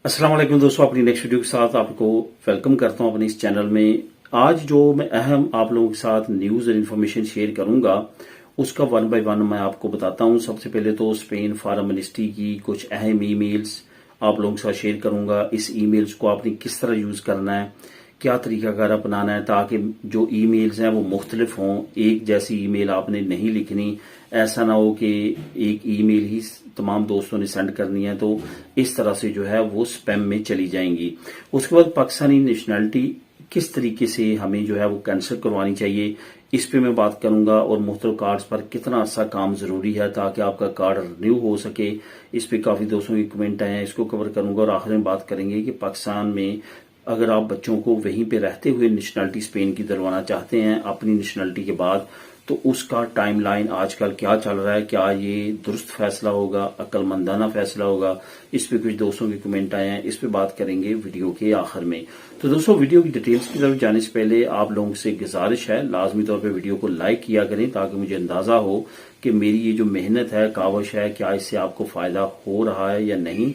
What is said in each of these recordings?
अस्सलाम वालेकुम दोस्तों, अपनी नेक्स्ट वीडियो के साथ आपको वेलकम करता हूं अपने इस चैनल में। आज जो मैं अहम आप लोगों के साथ न्यूज़ और इन्फॉर्मेशन शेयर करूंगा उसका वन बाय वन मैं आपको बताता हूं। सबसे पहले तो स्पेन फॉरेन मिनिस्ट्री की कुछ अहम ईमेल्स आप लोगों के साथ शेयर करूंगा। इस ईमेल्स को आपने किस तरह यूज करना है, क्या तरीकाकार अपनाना है ताकि जो ईमेल्स हैं वो मुख्तलिफ हों। एक जैसी ईमेल आपने नहीं लिखनी, ऐसा ना हो कि एक ईमेल ही तमाम दोस्तों ने सेंड करनी है तो इस तरह से जो है वो स्पैम में चली जाएंगी। उसके बाद पाकिस्तानी नेशनैलिटी किस तरीके से हमें जो है वो कैंसिल करवानी चाहिए, इस पे मैं बात करूंगा। और मुख्तलिफ कार्ड्स पर कितना अर्सा काम जरूरी है ताकि आपका कार्ड रिन्यू हो सके, इस पे काफी दोस्तों के कमेंट आए हैं, इसको कवर करूंगा। और आखिर में बात करेंगे कि पाकिस्तान में अगर आप बच्चों को वहीं पे रहते हुए नेशनैलिटी स्पेन की दिलवाना चाहते हैं अपनी नेशनैलिटी के बाद, तो उसका टाइमलाइन आजकल क्या चल रहा है, क्या ये दुरुस्त फैसला होगा, अक्लमंदाना फैसला होगा, इस पे कुछ दोस्तों के कमेंट आए हैं, इस पे बात करेंगे वीडियो के आखिर में। तो दोस्तों, वीडियो की डिटेल्स की तरफ जाने से पहले आप लोगों से गुजारिश है, लाजमी तौर पे वीडियो को लाइक किया करें ताकि मुझे अंदाजा हो कि मेरी ये जो मेहनत है, कावश है, क्या इससे आपको फायदा हो रहा है या नहीं।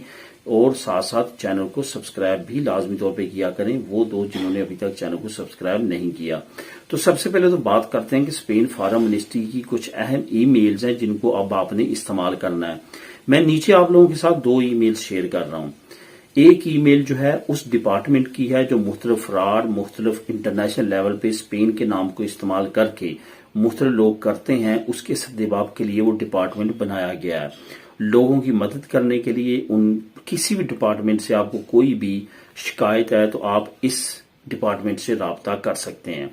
और साथ साथ चैनल को सब्सक्राइब भी लाजमी तौर पे किया करें, वो दोस्त जिन्होंने अभी तक चैनल को सब्सक्राइब नहीं किया। तो सबसे पहले तो बात करते हैं कि स्पेन फॉरेन मिनिस्ट्री की कुछ अहम ईमेल्स हैं जिनको अब आपने इस्तेमाल करना है। मैं नीचे आप लोगों के साथ दो ईमेल्स शेयर कर रहा हूं। एक ईमेल जो है उस डिपार्टमेंट की है जो मुख्तलिफ फ्रॉड, मुख्तलिफ इंटरनेशनल लेवल पे स्पेन के नाम को इस्तेमाल करके मुख्तलिफ लोग करते हैं, उसके सद्देबाब के लिए वो डिपार्टमेंट बनाया गया है। लोगों की मदद करने के लिए उन किसी भी डिपार्टमेंट से आपको कोई भी शिकायत है तो आप इस डिपार्टमेंट से राब्ता कर सकते हैं।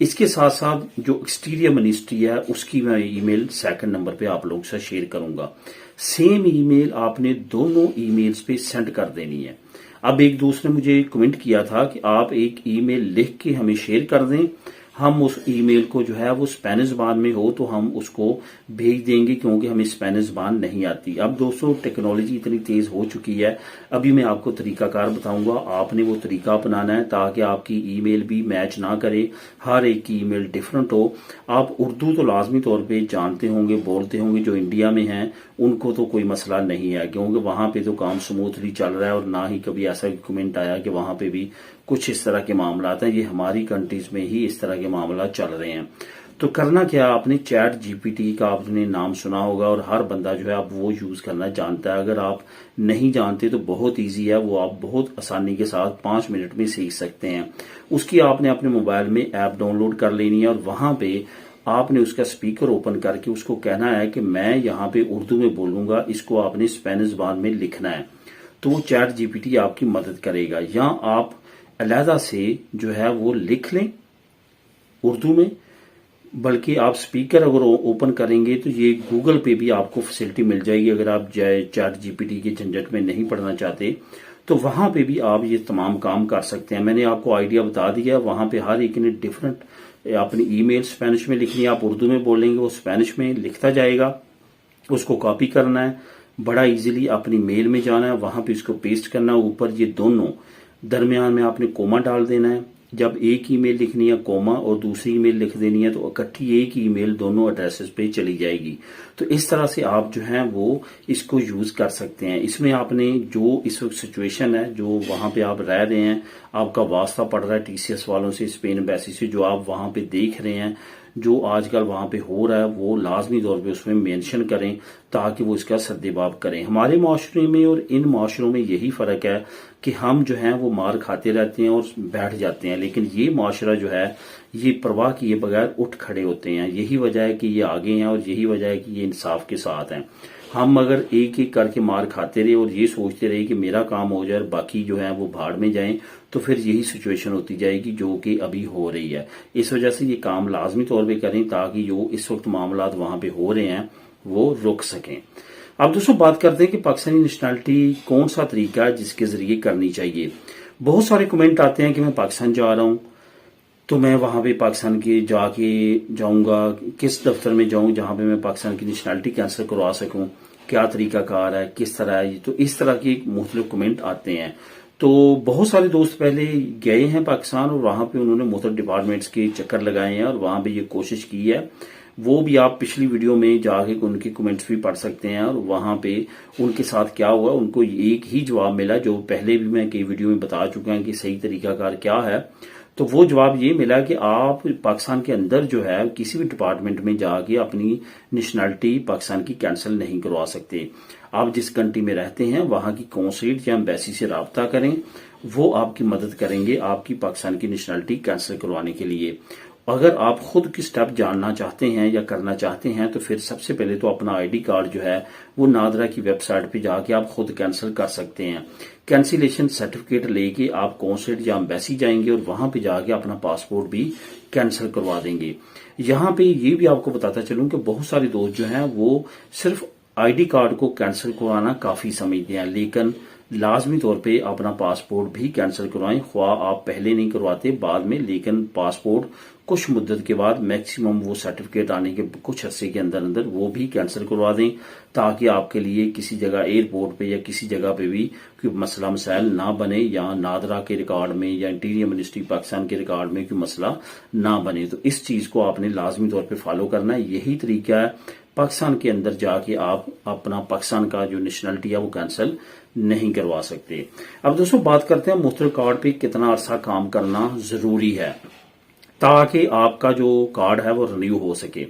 इसके साथ साथ जो एक्सटीरियर मिनिस्ट्री है उसकी मैं ईमेल सेकंड नंबर पे आप लोगों से शेयर करूंगा। सेम ईमेल आपने दोनों ईमेल्स पे सेंड कर देनी है। अब एक दोस्त ने मुझे कमेंट किया था कि आप एक ईमेल लिख के हमें शेयर कर दें, हम उस ईमेल को जो है वो स्पेनिश ज़बान में हो तो हम उसको भेज देंगे, क्योंकि हमें स्पेनिश ज़बान नहीं आती। अब दोस्तों, टेक्नोलॉजी इतनी तेज हो चुकी है, अभी मैं आपको तरीकाकार बताऊंगा, आपने वो तरीका अपनाना है ताकि आपकी ईमेल भी मैच ना करे, हर एक की ईमेल डिफरेंट हो। आप उर्दू तो लाजमी तौर पे जानते होंगे, बोलते होंगे, जो इंडिया में हैं उनको तो कोई मसला नहीं है क्योंकि वहां पे तो काम स्मूथली चल रहा है और ना ही कभी ऐसा कमेंट आया कि वहां पे भी कुछ इस तरह के मामला हैं। ये हमारी कंट्रीज में ही इस तरह के मामला चल रहे हैं। तो करना क्या, आपने चैट जीपीटी का आपने नाम सुना होगा और हर बंदा जो है आप वो यूज करना जानता है। अगर आप नहीं जानते तो बहुत इजी है, वो आप बहुत आसानी के साथ 5 मिनट में सीख सकते हैं। उसकी आपने अपने मोबाइल में ऐप डाउनलोड कर लेनी है और वहां पे आपने उसका स्पीकर ओपन करके उसको कहना है कि मैं यहाँ पे उर्दू में बोलूंगा, इसको आपने स्पेनिश ज़बान में लिखना है। तो वो चैट जीपीटी आपकी मदद करेगा। या आप अलहदा से जो है वो लिख लें उर्दू में, बल्कि आप स्पीकर अगर ओपन करेंगे तो ये गूगल पे भी आपको फैसिलिटी मिल जाएगी। अगर आप चैट जीपीटी के झंझट में नहीं पढ़ना चाहते तो वहां पे भी आप ये तमाम काम कर सकते हैं। मैंने आपको आइडिया बता दिया, वहां पे हर एक ने डिफरेंट अपनी ईमेल स्पेनिश में लिखनी है, आप उर्दू में बोलेंगे वो स्पेनिश में लिखता जाएगा। उसको कॉपी करना है, बड़ा इजीली अपनी मेल में जाना है, वहां पे इसको पेस्ट करना है। ऊपर ये दोनों दरमियान में आपने कोमा डाल देना है। जब एक ईमेल लिखनी है कोमा और दूसरी ईमेल लिख देनी है तो इकट्ठी एक ही ईमेल दोनों एड्रेसेस पे चली जाएगी। तो इस तरह से आप जो है वो इसको यूज कर सकते हैं। इसमें आपने जो इस वक्त सिचुएशन है, जो वहां पे आप रह रहे हैं, आपका वास्ता पड़ रहा है टीसीएस वालों से, स्पेन एम्बेसी से, जो आप वहां पे देख रहे हैं, जो आजकल वहां पे हो रहा है, वो लाजमी तौर पे उसमें मेंशन करें ताकि वो इसका सद्देबाब करें। हमारे माशरे में और इन माशरों में यही फर्क है कि हम जो है वो मार खाते रहते हैं और बैठ जाते हैं, लेकिन ये माशरा जो है ये परवाह किए बगैर उठ खड़े होते हैं। यही वजह है कि ये आगे हैं और यही वजह है कि ये इंसाफ के साथ हैं। हम अगर एक एक करके मार खाते रहे और ये सोचते रहे कि मेरा काम हो जाए और बाकी जो है वो भाड़ में जाएं, तो फिर यही सिचुएशन होती जाएगी जो कि अभी हो रही है। इस वजह से ये काम लाजमी तौर पे करें ताकि जो इस वक्त मामला वहां पे हो रहे हैं वो रुक सकें। अब दोस्तों, बात करते हैं कि पाकिस्तानी नेशनैलिटी कौन सा तरीका है जिसके जरिए करनी चाहिए। बहुत सारे कमेंट आते हैं कि मैं पाकिस्तान जा रहा हूं तो मैं वहां पे पाकिस्तान के जाके जाऊंगा, किस दफ्तर में जाऊं जहां पे मैं पाकिस्तान की नेशनैलिटी कैंसिल करवा सकूं, क्या तरीका कार है, किस तरह है। तो इस तरह के मुख्तलिफ कमेंट आते हैं। تو بہت سارے دوست پہلے گئے ہیں پاکستان اور وہاں پہ انہوں نے مختلف ڈپارٹمنٹس کے چکر لگائے ہیں اور وہاں پہ یہ کوشش کی ہے. وہ بھی آپ پچھلی ویڈیو میں جا کے ان کے کمنٹس بھی پڑھ سکتے ہیں اور وہاں پہ ان کے ساتھ کیا ہوا. ان کو ایک ہی جواب ملا جو پہلے بھی میں کئی ویڈیو میں بتا چکا ہوں کہ صحیح طریقہ کار کیا ہے. تو وہ جواب یہ ملا کہ آپ پاکستان کے اندر جو ہے کسی بھی ڈپارٹمنٹ میں جا کے اپنی نیشنلٹی پاکستان کی کینسل نہیں کروا سکتے. آپ جس کنٹری میں رہتے ہیں وہاں کی قونصلیٹ یا ایمبیسی سے رابطہ کریں, وہ آپ کی مدد کریں گے آپ کی پاکستان کی نیشنلٹی کینسل کروانے کے لیے. اگر آپ خود کی سٹیپ جاننا چاہتے ہیں یا کرنا چاہتے ہیں تو پھر سب سے پہلے تو اپنا ID کارڈ جو ہے وہ نادرا کی ویب سائٹ پہ جا کے آپ خود کینسل کر سکتے ہیں. کینسلیشن سرٹیفکیٹ لے کے آپ قونصلیٹ یا ایمبیسی جائیں گے اور وہاں پہ جا کے اپنا پاسپورٹ بھی کینسل کروا دیں گے. یہاں پہ یہ بھی آپ کو بتاتا چلوں کہ بہت سارے دوست جو ہیں وہ صرف ID کارڈ کو کینسل کروانا کافی سمجھتے ہیں, لیکن لازمی طور پہ اپنا پاسپورٹ بھی کینسل کروائیں. خواہ آپ پہلے نہیں کرواتے بعد میں, لیکن پاسپورٹ کچھ مدت کے بعد میکسیمم وہ سرٹیفکیٹ آنے کے کچھ عرصے کے اندر وہ بھی کینسل کروا دیں, تاکہ آپ کے لیے کسی جگہ ایئرپورٹ پہ یا کسی جگہ پہ بھی کوئی مسئلہ مسائل نہ بنے, یا نادرا کے ریکارڈ میں یا انٹیریئر منسٹری پاکستان کے ریکارڈ میں کوئی مسئلہ نہ بنے. تو اس چیز کو آپ نے لازمی طور پہ فالو کرنا ہے. یہی طریقہ ہے پاکستان کے اندر جا کے آپ اپنا پاکستان کا جو نیشنلٹی ہے وہ کینسل نہیں کروا سکتے. اب دوستوں بات کرتے ہیں مختلف کارڈ پہ کتنا عرصہ کام کرنا ضروری ہے تاکہ آپ کا جو کارڈ ہے وہ رینیو ہو سکے.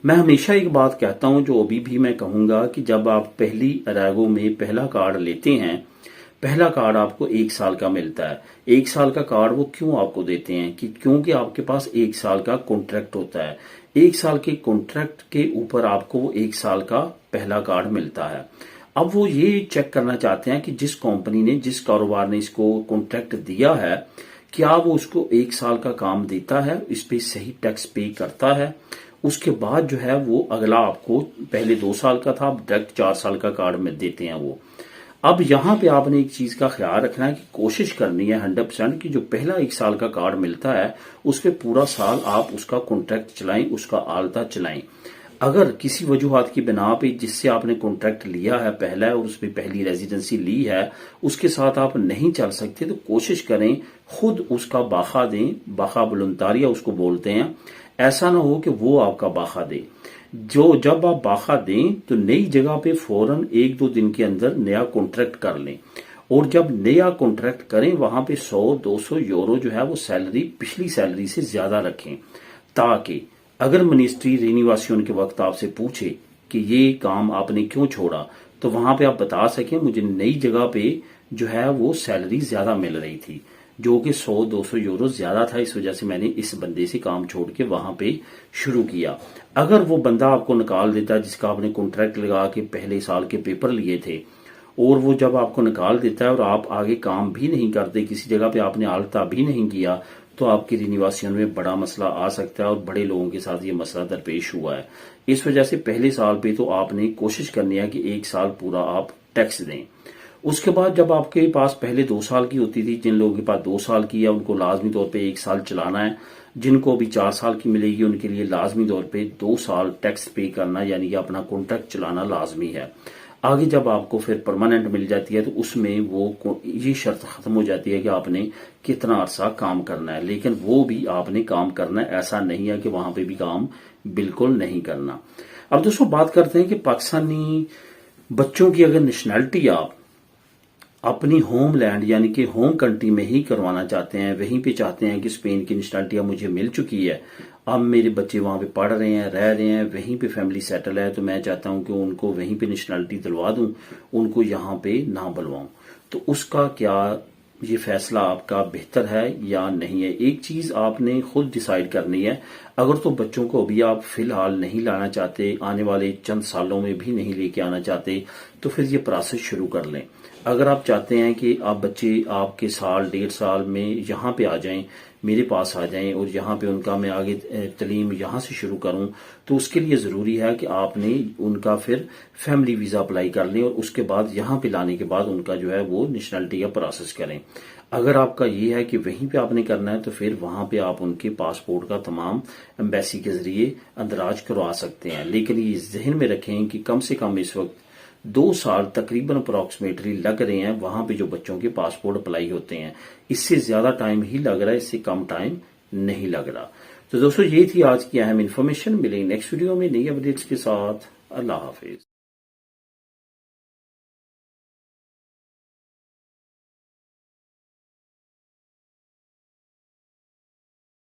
میں ہمیشہ ایک بات کہتا ہوں جو ابھی بھی میں کہوں گا کہ جب آپ پہلی اریگو میں پہلا کارڈ لیتے ہیں, پہلا کارڈ آپ کو 1 سال کا ملتا ہے. 1 سال کا کارڈ وہ کیوں آپ کو دیتے ہیں کہ کیونکہ آپ کے پاس 1 سال کا کانٹریکٹ ہوتا ہے. 1 سال کے کانٹریکٹ کے اوپر آپ کو 1 سال کا پہلا کارڈ ملتا ہے. اب وہ یہ چیک کرنا چاہتے ہیں کہ جس کمپنی نے جس کاروبار نے اس کو کانٹریکٹ دیا ہے کیا وہ اس کو 1 سال کا کام دیتا ہے, اس پہ صحیح ٹیکس پے کرتا ہے. اس کے بعد جو ہے وہ اگلا آپ کو پہلے 2 سال کا تھا ڈائریکٹ 4 سال کا کارڈ میں دیتے ہیں وہ. اب یہاں پہ آپ نے ایک چیز کا خیال رکھنا ہے کہ کوشش کرنی ہے 100% کہ جو پہلا 1 سال کا کارڈ ملتا ہے اس پہ پورا سال آپ اس کا کانٹریکٹ چلائیں, اس کا آلتا چلائیں. اگر کسی وجوہات کی بنا پہ جس سے آپ نے کانٹریکٹ لیا ہے پہلا اور اس پہ پہلی ریزیڈنسی لی ہے اس کے ساتھ آپ نہیں چل سکتے تو کوشش کریں خود اس کا باخا دیں. باخا بلنتاریہ اس کو بولتے ہیں. ایسا نہ ہو کہ وہ آپ کا باخا دے. جب آپ باخا دیں تو نئی جگہ پہ فوراً 1-2 دن کے اندر نیا کانٹریکٹ کر لیں, اور جب نیا کانٹریکٹ کریں وہاں پہ 100-200 یورو جو ہے وہ سیلری پچھلی سیلری سے زیادہ رکھیں, تاکہ اگر منسٹری رینیواسیون کے وقت آپ سے پوچھے کہ یہ کام آپ نے کیوں چھوڑا تو وہاں پہ آپ بتا سکیں مجھے نئی جگہ پہ جو ہے وہ سیلری زیادہ مل رہی تھی, جو کہ 100-200 یورو زیادہ تھا, اس وجہ سے میں نے اس بندے سے کام چھوڑ کے وہاں پہ شروع کیا. اگر وہ بندہ آپ کو نکال دیتا جس کا آپ نے کانٹریکٹ لگا کے پہلے سال کے پیپر لیے تھے, اور وہ جب آپ کو نکال دیتا ہے اور آپ آگے کام بھی نہیں کرتے, کسی جگہ پہ آپ نے آلتا بھی نہیں کیا, تو آپ کی رینیواسیون میں بڑا مسئلہ آ سکتا ہے, اور بڑے لوگوں کے ساتھ یہ مسئلہ درپیش ہوا ہے. اس وجہ سے پہلے سال پہ تو آپ نے کوشش کرنی ہے کہ 1 سال پورا آپ ٹیکس دیں. اس کے بعد جب آپ کے پاس پہلے 2 سال کی ہوتی تھی, جن لوگوں کے پاس 2 سال کی ہے ان کو لازمی طور پہ 1 سال چلانا ہے. جن کو بھی 4 سال کی ملے گی ان کے لیے لازمی طور پہ 2 سال ٹیکس پے کرنا, یعنی کہ اپنا کانٹریکٹ چلانا لازمی ہے. آگے جب آپ کو پھر پرماننٹ مل جاتی ہے تو اس میں وہ یہ شرط ختم ہو جاتی ہے کہ آپ نے کتنا عرصہ کام کرنا ہے, لیکن وہ بھی آپ نے کام کرنا ہے. ایسا نہیں ہے کہ وہاں پہ بھی کام بالکل نہیں کرنا. اب دوستوں بات کرتے ہیں کہ پاکستانی بچوں کی اگر نیشنلٹی آپ اپنی ہوم لینڈ یعنی کہ ہوم کنٹری میں ہی کروانا چاہتے ہیں, وہیں پہ چاہتے ہیں کہ اسپین کی نیشنلٹی اب مجھے مل چکی ہے, اب میرے بچے وہاں پہ پڑھ رہے ہیں, رہ رہے ہیں, وہیں پہ فیملی سیٹل ہے, تو میں چاہتا ہوں کہ ان کو وہیں پہ نیشنلٹی دلوا دوں, ان کو یہاں پہ نہ بلواؤں. تو اس کا کیا یہ فیصلہ آپ کا بہتر ہے یا نہیں ہے؟ ایک چیز آپ نے خود ڈیسائیڈ کرنی ہے. اگر تو بچوں کو ابھی آپ فی الحال نہیں لانا چاہتے, آنے والے چند سالوں میں بھی نہیں لے کے آنا چاہتے, تو پھر یہ پروسیس شروع کر لیں. اگر آپ چاہتے ہیں کہ آپ بچے آپ کے 1.5 سال میں یہاں پہ آ جائیں, میرے پاس آ جائیں, اور یہاں پہ ان کا میں آگے تعلیم یہاں سے شروع کروں, تو اس کے لیے ضروری ہے کہ آپ نے ان کا پھر فیملی ویزا اپلائی کر لیں, اور اس کے بعد یہاں پہ لانے کے بعد ان کا جو ہے وہ نیشنلٹی کا پروسیس کریں. اگر آپ کا یہ ہے کہ وہیں پہ آپ نے کرنا ہے تو پھر وہاں پہ آپ ان کے پاسپورٹ کا تمام ایمبیسی کے ذریعے اندراج کروا سکتے ہیں. لیکن یہ ذہن میں رکھیں کہ کم سے کم اس وقت 2 साल तकरीबन अप्रॉक्सीमेटली लग रहे हैं वहां पे जो बच्चों के पासपोर्ट अप्लाई होते हैं। इससे ज्यादा टाइम ही लग रहा है, इससे कम टाइम नहीं लग रहा। तो दोस्तों ये थी आज की अहम इन्फॉर्मेशन। मिलेंगे नेक्स्ट वीडियो में नई अपडेट्स के साथ। अल्लाह हाफिज।